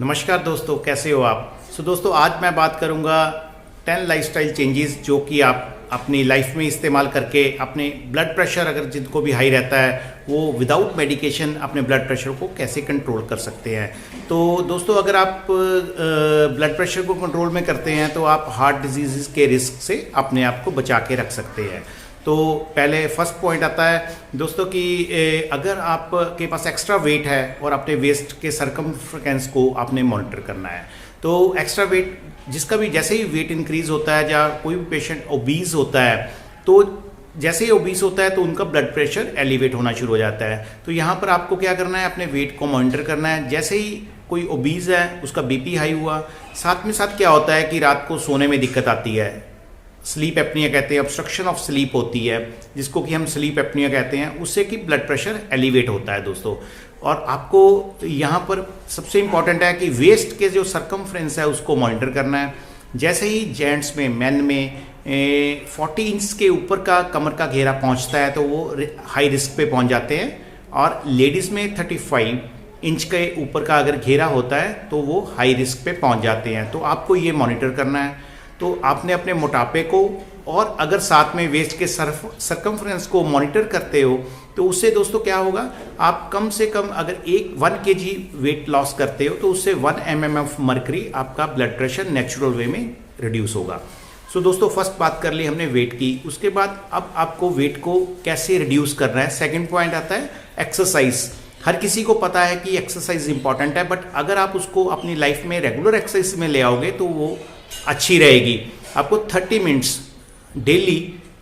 नमस्कार दोस्तों, कैसे हो आप। दोस्तों आज मैं बात करूंगा 10 लाइफस्टाइल चेंजेस जो कि आप अपनी लाइफ में इस्तेमाल करके अपने ब्लड प्रेशर अगर जिनको भी हाई रहता है वो विदाउट मेडिकेशन अपने ब्लड प्रेशर को कैसे कंट्रोल कर सकते हैं। तो दोस्तों अगर आप ब्लड प्रेशर को कंट्रोल में करते हैं तो आप हार्ट डिजीज़ के रिस्क से अपने आप को बचा के रख सकते हैं। तो पहले फर्स्ट पॉइंट आता है दोस्तों कि अगर आपके पास एक्स्ट्रा वेट है और अपने वेस्ट के सरकमफ्रेंस को आपने मॉनिटर करना है तो एक्स्ट्रा वेट जिसका भी जैसे ही वेट इंक्रीज होता है या कोई भी पेशेंट ओबीज होता है तो जैसे ही ओबीज होता है तो उनका ब्लड प्रेशर एलिवेट होना शुरू हो जाता है। तो यहाँ पर आपको क्या करना है, अपने वेट को मॉनिटर करना है। जैसे ही कोई ओबीज है उसका बीपी हाई हुआ, साथ में साथ क्या होता है कि रात को सोने में दिक्कत आती है, स्लीप एपनिया कहते हैं, ऑब्स्ट्रक्शन ऑफ स्लीप होती है जिसको कि हम स्लीप एपनिया कहते हैं, उससे कि ब्लड प्रेशर एलिवेट होता है दोस्तों। और आपको यहाँ पर सबसे इंपॉर्टेंट है कि वेस्ट के जो सरकमफ्रेंस है उसको मॉनिटर करना है। जैसे ही जेंट्स में मेन में 40 इंच के ऊपर का कमर का घेरा पहुँचता है तो वो हाई रिस्क पे पहुँच जाते हैं, और लेडीज़ में 35 इंच के ऊपर का अगर घेरा होता है तो वो हाई रिस्क पे पहुँच जाते हैं। तो आपको ये मॉनिटर करना है। तो आपने अपने मोटापे को और अगर साथ में वेस्ट के सरकमफ्रेंस को मॉनिटर करते हो तो उससे दोस्तों क्या होगा, आप कम से कम अगर 1 kg वेट लॉस करते हो तो उससे 1 mm ऑफ मर्करी आपका ब्लड प्रेशर नेचुरल वे में रिड्यूस होगा। सो दोस्तों फर्स्ट बात कर ली हमने वेट की। उसके बाद अब आपको वेट को कैसे रिड्यूस करना है, सेकेंड पॉइंट आता है एक्सरसाइज। हर किसी को पता है कि एक्सरसाइज इंपॉर्टेंट है, बट अगर आप उसको अपनी लाइफ में रेगुलर एक्सरसाइज में ले आओगे तो वो अच्छी रहेगी। आपको 30 मिनट्स डेली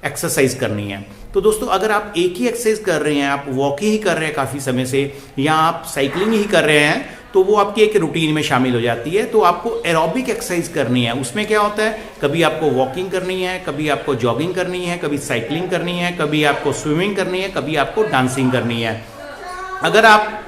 एक्सरसाइज करनी है। तो दोस्तों अगर आप एक ही एक्सरसाइज कर रहे हैं, आप वॉकिंग ही कर रहे हैं काफ़ी समय से, या आप साइकिलिंग ही कर रहे हैं, तो वो आपकी एक रूटीन में शामिल हो जाती है। तो आपको एरोबिक एक्सरसाइज करनी है। उसमें क्या होता है, कभी आपको वॉकिंग करनी है, कभी आपको जॉगिंग करनी है, कभी साइकिलिंग करनी है, कभी आपको स्विमिंग करनी है, कभी आपको डांसिंग करनी है। अगर आप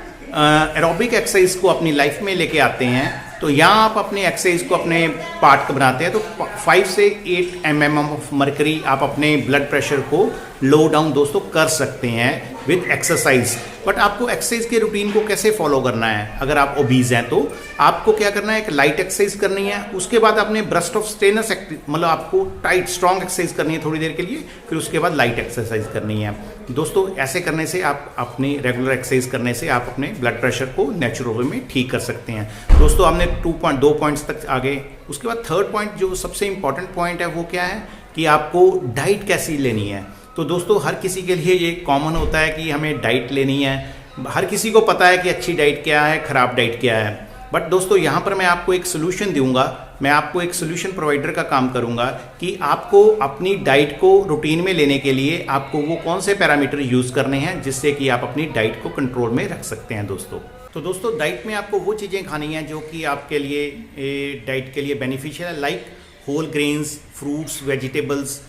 एरोबिक एक्सरसाइज को अपनी लाइफ में लेके आते हैं तो यहाँ आप अपने एक्सरसाइज को अपने पार्ट बनाते हैं तो 5 से 8 mm ऑफ मर्करी आप अपने ब्लड प्रेशर को लो डाउन दोस्तों कर सकते हैं विद एक्सरसाइज। बट आपको एक्सरसाइज के रूटीन को कैसे फॉलो करना है, अगर आप ओबीज हैं तो आपको क्या करना है, एक लाइट एक्सरसाइज करनी है। उसके बाद आपने ब्रस्ट ऑफ स्ट्रेनस मतलब आपको टाइट स्ट्रॉन्ग एक्सरसाइज करनी है थोड़ी देर के लिए, फिर उसके बाद लाइट एक्सरसाइज करनी है। दोस्तों ऐसे करने से आप अपनी रेगुलर एक्सरसाइज करने से आप अपने ब्लड प्रेशर को नेचुरल वे में ठीक कर सकते हैं। दोस्तों हमने 2 पॉइंट्स तक आगे। उसके बाद थर्ड पॉइंट जो सबसे इंपॉर्टेंट पॉइंट है वो क्या है कि आपको डाइट कैसी लेनी है। तो दोस्तों हर किसी के लिए ये कॉमन होता है कि हमें डाइट लेनी है। हर किसी को पता है कि अच्छी डाइट क्या है, खराब डाइट क्या है। बट दोस्तों यहाँ पर मैं आपको एक सोल्यूशन दूंगा, मैं आपको एक सोल्यूशन प्रोवाइडर का काम करूंगा कि आपको अपनी डाइट को रूटीन में लेने के लिए आपको वो कौन से पैरामीटर यूज़ करने हैं जिससे कि आप अपनी डाइट को कंट्रोल में रख सकते हैं दोस्तों। तो दोस्तों डाइट में आपको वो चीज़ें खानी हैं जो कि आपके लिए डाइट के लिए बेनिफिशियल है, like whole grains, fruits, vegetables,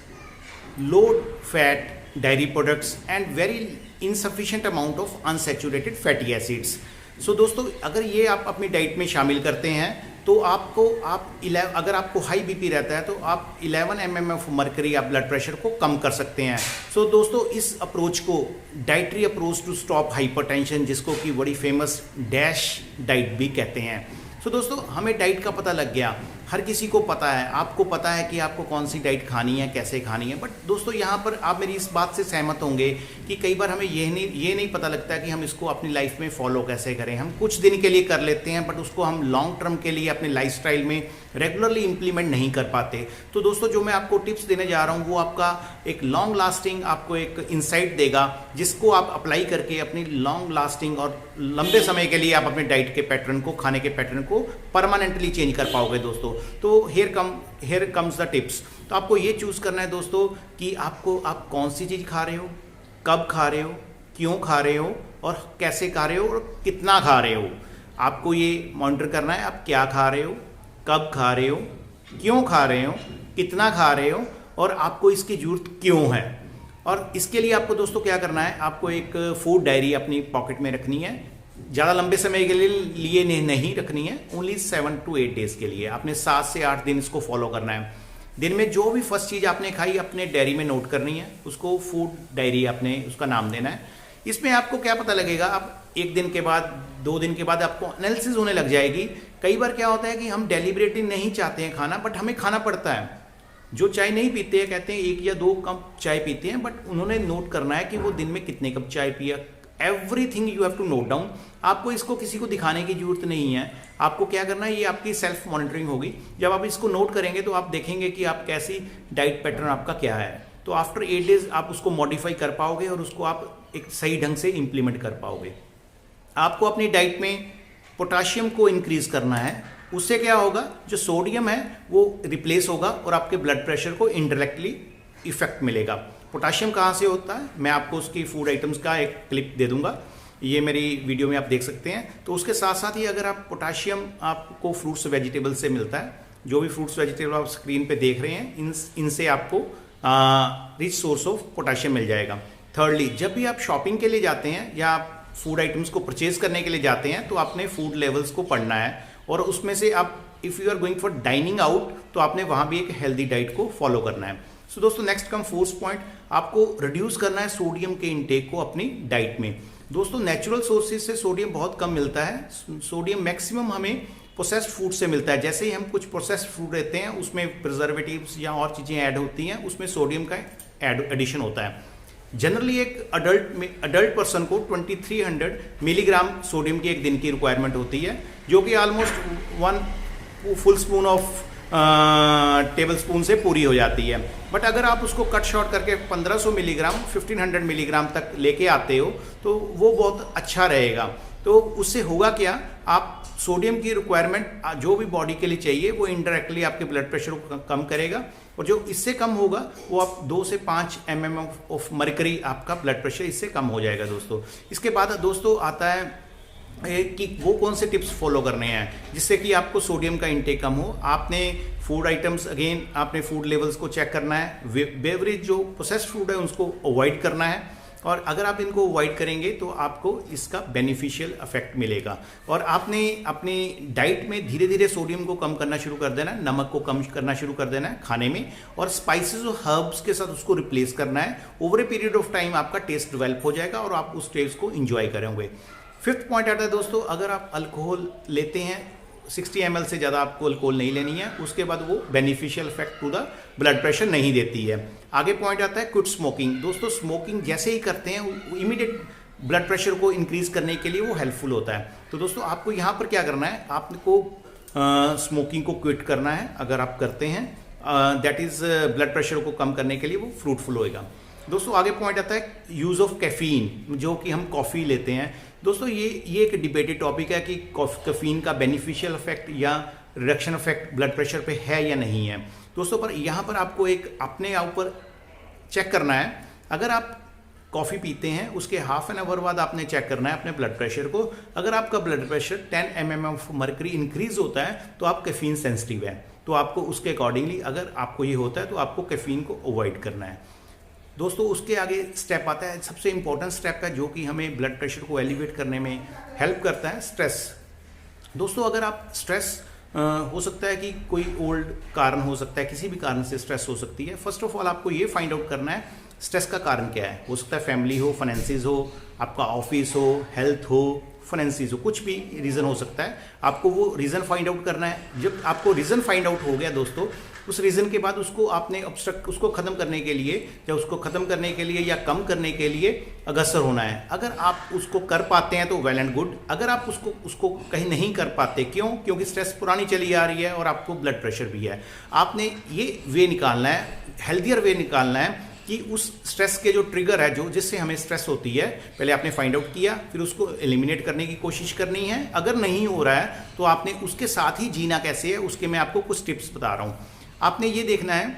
low fat dairy products and very insufficient amount of unsaturated fatty acids. So दोस्तों अगर ये आप अपनी डाइट में शामिल करते हैं तो अगर आपको हाई बीपी रहता है तो आप 11 mm ऑफ मर्करी आप ब्लड प्रेशर को कम कर सकते हैं। सो दोस्तों इस अप्रोच को dietary approach to stop hypertension, जिसको कि बड़ी फेमस डैश डाइट भी कहते हैं। सो दोस्तों हमें डाइट का पता लग गया, हर किसी को पता है, आपको पता है कि आपको कौन सी डाइट खानी है, कैसे खानी है। बट दोस्तों यहाँ पर आप मेरी इस बात से सहमत होंगे कि कई बार हमें ये नहीं पता लगता कि हम इसको अपनी लाइफ में फॉलो कैसे करें। हम कुछ दिन के लिए कर लेते हैं बट उसको हम लॉन्ग टर्म के लिए अपने लाइफस्टाइल में रेगुलरली इंप्लीमेंट नहीं कर पाते। तो दोस्तों जो मैं आपको टिप्स देने जा रहा हूँ वो आपका एक लॉन्ग लास्टिंग आपको एक इंसाइट देगा जिसको आप अप्लाई करके अपनी लॉन्ग लास्टिंग और लंबे समय के लिए आप अपने डाइट के पैटर्न को, खाने के पैटर्न को परमानेंटली चेंज कर पाओगे दोस्तों। तो हियर कम्स द टिप्स। तो आपको ये चूज़ करना है दोस्तों कि आप कौन सी चीज़ खा रहे हो, कब खा रहे हो, क्यों खा रहे हो और कैसे खा रहे हो और कितना खा रहे हो। आपको ये मॉनिटर करना है आप क्या खा रहे हो, कब खा रहे हो, क्यों खा रहे हो, कितना खा रहे हो और आपको इसकी जरूरत क्यों है। और इसके लिए आपको दोस्तों क्या करना है, आपको एक फूड डायरी अपनी पॉकेट में रखनी है। ज़्यादा लंबे समय के लिए नहीं रखनी है, ओनली 7 to 8 डेज के लिए। आपने 7 से 8 दिन इसको फॉलो करना है। दिन में जो भी फर्स्ट चीज़ आपने खाई अपने डायरी में नोट करनी है, उसको फूड डायरी आपने उसका नाम देना है। इसमें आपको क्या पता लगेगा, आप 1 दिन के बाद 2 दिन के बाद आपको एनालिसिस होने लग जाएगी। कई बार क्या होता है कि हम डेलिबरेटली नहीं चाहते हैं खाना, बट हमें खाना पड़ता है। जो चाय नहीं पीते हैं कहते हैं 1 या 2 कप चाय पीते हैं, बट उन्होंने नोट करना है कि वो दिन में कितने कप चाय पिया। Everything you have to note down. आपको इसको किसी को दिखाने की जरूरत नहीं है। आपको क्या करना है, ये आपकी सेल्फ मॉनिटरिंग होगी। जब आप इसको नोट करेंगे तो आप देखेंगे कि आप कैसी डाइट पैटर्न आपका क्या है। तो आफ्टर 8 डेज आप उसको मॉडिफाई कर पाओगे और उसको आप एक सही ढंग से इंप्लीमेंट कर पाओगे। आपको अपनी डाइट में पोटाशियम को इंक्रीज करना है। उससे क्या होगा, जो सोडियम है वो रिप्लेस होगा और आपके ब्लड प्रेशर को इनडायरेक्टली इफेक्ट मिलेगा। पोटाशियम कहाँ से होता है, मैं आपको उसकी फूड आइटम्स का एक क्लिप दे दूंगा, ये मेरी वीडियो में आप देख सकते हैं। तो उसके साथ साथ ही अगर आप पोटाशियम आपको फ्रूट्स वेजिटेबल से मिलता है, जो भी फ्रूट्स वेजिटेबल आप स्क्रीन पे देख रहे हैं इनसे आपको रिच सोर्स ऑफ पोटाशियम मिल जाएगा। थर्डली, जब भी आप शॉपिंग के लिए जाते हैं या आप फूड आइटम्स को परचेज करने के लिए जाते हैं तो आपने फूड लेवल्स को पढ़ना है, और उसमें से आप if you are going for dining out तो आपने वहाँ भी एक हेल्दी डाइट को फॉलो करना है। सो दोस्तों, नेक्स्ट कम फोर्थ पॉइंट, आपको रिड्यूस करना है सोडियम के इनटेक को अपनी डाइट में। दोस्तों, नेचुरल सोर्सेज से सोडियम बहुत कम मिलता है। सोडियम मैक्सिमम हमें प्रोसेस्ड फूड से मिलता है। जैसे ही हम कुछ प्रोसेस्ड फूड लेते हैं उसमें प्रिजर्वेटिव्स या और चीज़ें ऐड होती हैं, उसमें सोडियम का एडिशन होता है। जनरली एक अडल्ट पर्सन को 2300 मिलीग्राम सोडियम की एक दिन की रिक्वायरमेंट होती है, जो कि almost 1 full spoon of table spoon से पूरी हो जाती है। बट अगर आप उसको कट शॉर्ट करके 1500 मिलीग्राम 1500 मिलीग्राम तक लेके आते हो तो वो बहुत अच्छा रहेगा। तो उससे होगा क्या, आप सोडियम की रिक्वायरमेंट जो भी बॉडी के लिए चाहिए वो इनडायरेक्टली आपके ब्लड प्रेशर को कम करेगा, और जो इससे कम होगा वो आप 2 से 5 mm ऑफ मरकरी आपका ब्लड प्रेशर इससे कम हो जाएगा दोस्तों। इसके बाद दोस्तों आता है कि वो कौन से टिप्स फॉलो करने हैं जिससे कि आपको सोडियम का इंटेक कम हो। आपने फूड आइटम्स, अगेन आपने फूड लेवल्स को चेक करना है। बेवरेज जो प्रोसेस्ड फूड है उसको अवॉइड करना है, और अगर आप इनको अवॉइड करेंगे तो आपको इसका बेनिफिशियल इफेक्ट मिलेगा। और आपने अपनी डाइट में धीरे धीरे सोडियम को कम करना शुरू कर देना है, नमक को कम करना शुरू कर देना है खाने में, और स्पाइसेस और हर्ब्स के साथ उसको रिप्लेस करना है। Over a period of time आपका टेस्ट डेवलप हो जाएगा और आप उस टेस्ट को इंजॉय करेंगे। 5th पॉइंट आता है दोस्तों, अगर आप अल्कोहल लेते हैं 60 ml से ज़्यादा आपको अल्कोहल नहीं लेनी है, उसके बाद वो beneficial effect to the blood pressure नहीं देती है। आगे पॉइंट आता है क्विट स्मोकिंग। दोस्तों, स्मोकिंग जैसे ही करते हैं इमीडिएट ब्लड प्रेशर को इंक्रीज करने के लिए वो हेल्पफुल होता है। तो दोस्तों, आपको यहाँ पर क्या करना है, आपको स्मोकिंग को क्विट करना है। अगर आप करते हैं दैट इज ब्लड प्रेशर को कम करने के लिए वो फ्रूटफुल होएगा। दोस्तों, आगे पॉइंट आता है यूज़ ऑफ कैफीन, जो कि हम कॉफ़ी लेते हैं। दोस्तों, ये एक डिबेटेड टॉपिक है कि कैफीन का बेनिफिशियल इफेक्ट या रिडक्शन इफेक्ट ब्लड प्रेशर पे है या नहीं है। दोस्तों, पर यहाँ पर आपको एक अपने ऊपर चेक करना है। अगर आप कॉफ़ी पीते हैं उसके हाफ एन आवर बाद आपने चेक करना है अपने ब्लड प्रेशर को। अगर आपका blood pressure 10 mm of mercury increase होता है तो आप कैफीन सेंसिटिव है, तो आपको उसके अकॉर्डिंगली अगर आपको ये होता है तो आपको कैफीन को अवॉइड करना है। दोस्तों, उसके आगे स्टेप आता है, सबसे इंपॉर्टेंट स्टेप है जो कि हमें ब्लड प्रेशर को एलिवेट करने में हेल्प करता है, स्ट्रेस। दोस्तों, अगर आप स्ट्रेस हो सकता है कि कोई ओल्ड कारण हो सकता है, किसी भी कारण से स्ट्रेस हो सकती है। फर्स्ट ऑफ ऑल आपको ये फाइंड आउट करना है स्ट्रेस का कारण क्या है। हो सकता है फैमिली हो, फाइनेंसिस हो, आपका ऑफिस हो, हेल्थ हो, फाइनेंसिस हो, कुछ भी रीज़न हो सकता है। आपको वो रीज़न फाइंड आउट करना है। जब आपको रीज़न फाइंड आउट हो गया दोस्तों, उस रीज़न के बाद उसको आपने उसको ख़त्म करने के लिए या कम करने के लिए अग्रसर होना है। अगर आप उसको कर पाते हैं तो वेल एंड गुड। अगर आप उसको कहीं नहीं कर पाते, क्योंकि स्ट्रेस पुरानी चली आ रही है और आपको ब्लड प्रेशर भी है, आपने ये वे निकालना है, हेल्दियर वे निकालना है कि उस स्ट्रेस के जो ट्रिगर है, जो जिससे हमें स्ट्रेस होती है, पहले आपने फाइंड आउट किया, फिर उसको एलिमिनेट करने की कोशिश करनी है। अगर नहीं हो रहा है तो आपने उसके साथ ही जीना कैसे है, उसके मैं आपको कुछ टिप्स बता रहा हूँ। आपने ये देखना है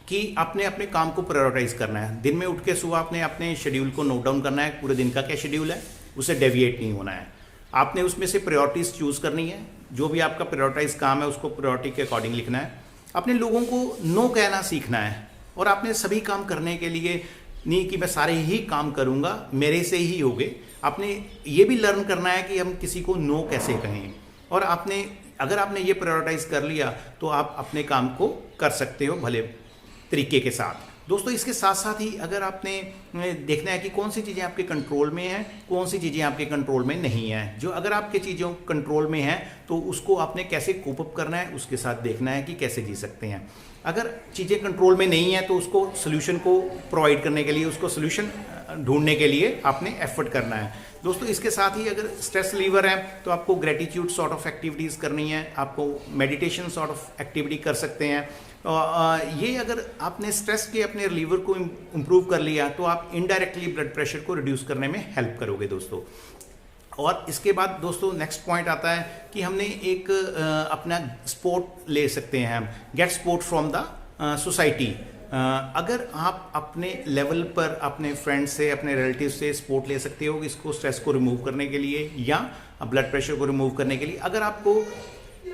कि आपने अपने काम को प्रायोरिटाइज करना है। दिन में उठ के सुबह आपने अपने शेड्यूल को नोट डाउन करना है, पूरे दिन का क्या शेड्यूल है, उसे डेविएट नहीं होना है। आपने उसमें से प्रायोरिटीज चूज करनी है, जो भी आपका प्रायोरिटाइज काम है उसको प्रायोरिटी के अकॉर्डिंग लिखना है। अपने लोगों को नो कहना सीखना है, और आपने सभी काम करने के लिए नहीं कि मैं सारे ही काम करूंगा, मेरे से ही होंगे। आपने ये भी लर्न करना है कि हम किसी को नो कैसे कहें, और अगर आपने ये प्रायोरिटाइज कर लिया तो आप अपने काम को कर सकते हो भले तरीके के साथ। दोस्तों इसके साथ साथ ही अगर आपने देखना है कि कौन सी चीज़ें आपके कंट्रोल में हैं, कौन सी चीज़ें आपके कंट्रोल में नहीं हैं, जो अगर आपके चीज़ों कंट्रोल में हैं तो उसको आपने कैसे कोप अप करना है, उसके साथ देखना है कि कैसे जी सकते हैं। अगर चीज़ें कंट्रोल में नहीं है तो उसको सोल्यूशन को प्रोवाइड करने के लिए, उसको सोल्यूशन ढूंढने के लिए आपने एफर्ट करना है। दोस्तों इसके साथ ही अगर स्ट्रेस रिलीवर है तो आपको ग्रेटिट्यूड सॉर्ट ऑफ एक्टिविटीज़ करनी है, आपको मेडिटेशन सॉर्ट ऑफ एक्टिविटी कर सकते हैं। ये अगर आपने स्ट्रेस के अपने रिलीवर को इम्प्रूव कर लिया तो आप इनडायरेक्टली ब्लड प्रेशर को रिड्यूस करने में हेल्प करोगे दोस्तों। और इसके बाद दोस्तों नेक्स्ट पॉइंट आता है कि हमने एक अपना सपोर्ट ले सकते हैं, हम get support from the society. अगर आप अपने लेवल पर अपने फ्रेंड्स से, अपने रिलेटिव से सपोर्ट ले सकते हो इसको स्ट्रेस को रिमूव करने के लिए या ब्लड प्रेशर को रिमूव करने के लिए। अगर आपको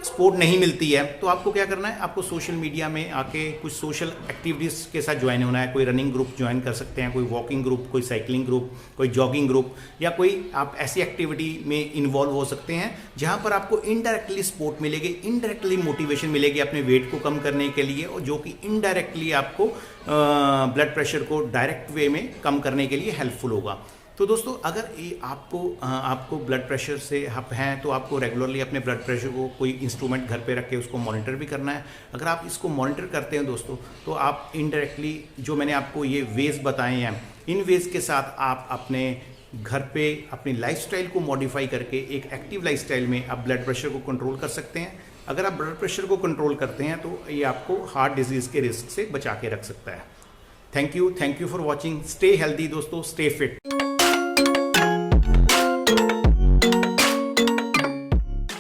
सपोर्ट नहीं मिलती है तो आपको क्या करना है, आपको सोशल मीडिया में आके कुछ सोशल एक्टिविटीज़ के साथ ज्वाइन होना है। कोई रनिंग ग्रुप ज्वाइन कर सकते हैं, कोई वॉकिंग ग्रुप, कोई साइकिलिंग ग्रुप, कोई जॉगिंग ग्रुप, या कोई आप ऐसी एक्टिविटी में इन्वॉल्व हो सकते हैं जहां पर आपको इनडायरेक्टली सपोर्ट मिलेगी, इनडायरेक्टली मोटिवेशन मिलेगी अपने वेट को कम करने के लिए, और जो कि इनडायरेक्टली आपको ब्लड प्रेशर को डायरेक्ट वे में कम करने के लिए हेल्पफुल होगा। तो दोस्तों अगर ये आपको ब्लड प्रेशर से आप हैं तो आपको रेगुलरली अपने ब्लड प्रेशर को कोई इंस्ट्रूमेंट घर पे रख के उसको मॉनिटर भी करना है। अगर आप इसको मॉनिटर करते हैं दोस्तों तो आप इनडायरेक्टली जो मैंने आपको ये वेज बताए हैं, इन वेज के साथ आप अपने घर पे अपनी लाइफस्टाइल को मॉडिफाई करके एक एक्टिव लाइफस्टाइल में आप ब्लड प्रेशर को कंट्रोल कर सकते हैं। अगर आप ब्लड प्रेशर को कंट्रोल करते हैं तो ये आपको हार्ट डिजीज़ के रिस्क से बचा के रख सकता है। Thank you for watching. Stay healthy दोस्तों, स्टे फिट।